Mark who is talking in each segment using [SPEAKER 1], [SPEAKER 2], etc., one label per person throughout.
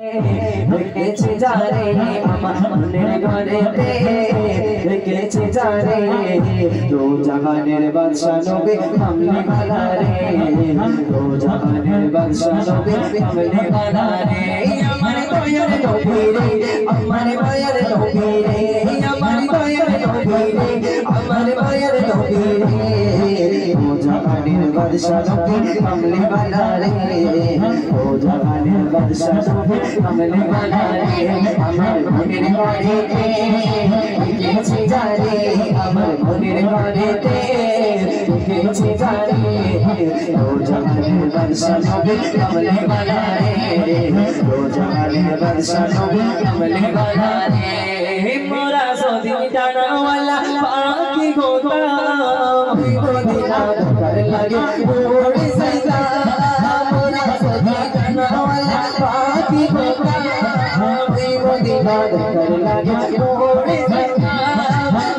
[SPEAKER 1] রেখেছে যারে আমার মনের ঘরেতে রেখেছে যারে দো জাহানের বাদশা নবী কামলি वाला রে দো জাহানের বাদশা নবী কামলি वाला রে আমার দয়ার নবী রে আমার দয়ার নবী রে আমার দয়ার নবী রে আমার দয়ার নবী রে দো জাহানের বাদশা নবী কামলি वाला রে দো জাহানের বাদশা নবী কামলি वाला রে আমার মনের ঘরেতে রেখেছে যারে আমার মনের ঘরেতে রেখেছে যারে দো জাহানের বাদশা নবী কামলি वाला রে দো জাহানের বাদশা নবী কামলি वाला রে মোরা সদি জানাওয়ালা পাখি গোতাম দিলা কর লাগে ওড়ে সাইজা মোরা সদি জানাওয়ালা পাখি গোতাম দিলা কর লাগে ওড়ে সাইজা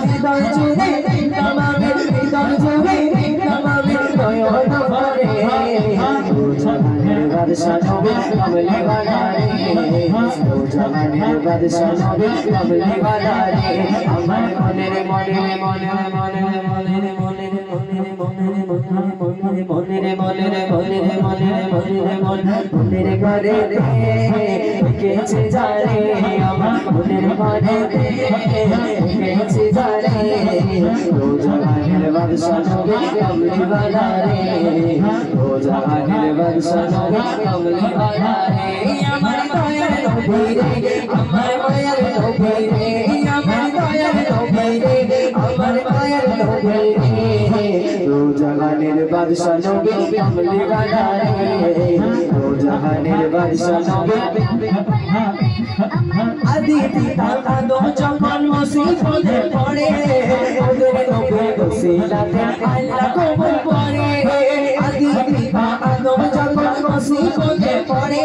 [SPEAKER 1] হৃদয় জুড়ে তামামে হৃদয় জুড়ে তামামে নয়ন ভরে দো জাহানের বাদশা নবী কামলি वाला রে দো জাহানের বাদশা নবী কামলি वाला রে আমার মনের মনের মনের মনের মনের মনের মনের মনের মনের মনের মনের মনের মনের মনের মনের ঘরে রেখেছে যারে আমার মনের ঘরে রেখেছে যারে দো জাহানের বাদশা নবী কামলি वाला রে দো জাহানের বাদশা নবী কামলি वाला রে আমার দয়ার নবী রে আমার দয়ার নবী রে আমার দয়ার নবী রে আমার দয়ার নবী রে দো জাহানের বাদশা নবী কামলি वाला রে দো জাহানের বাদশা নবী আদি পিতা আদম যখন মুসিবতে পড়ে ওদের নবী ওসিলাতে আল্লাহ কবুল করে আদি পিতা আদম যখন মুসিবতে পড়ে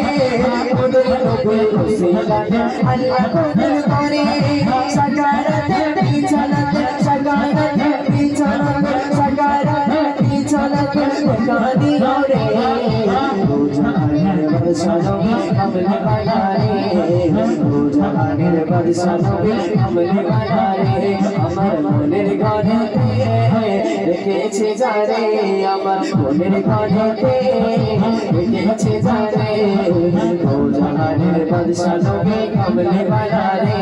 [SPEAKER 1] ওদের নবী ওসিলাতে আল্লাহ কবুল করে সাকারাতে বিছানাতে সাকারাতে বিছানাতে সাকারাতে বিছানাতে কাঁদি রে দো জাহানের বাদশা নবী কামলি वाला রে দো জাহানের বাদশা নবী কামলি वाला রে আমার মনের ঘরেতে রেখেছে যারে আমার মনের ঘরেতে রেখেছে যারে দো জাহানের বাদশা নবী কামলি वाला রে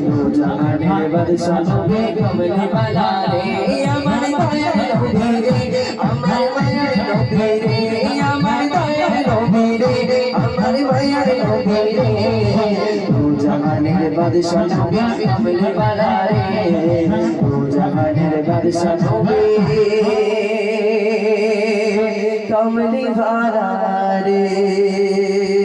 [SPEAKER 1] দো জাহানের বাদশা নবী কামলি वाला রে আমার দয়ার নবী রে আমার দয়ার নবী রে আমার দয়ার নবী রে আমার দয়ার নবী রে দো জাহানের বাদশা নবী কামলি वाला রে দো জাহানের বাদশা নবী কামলি वाला রে।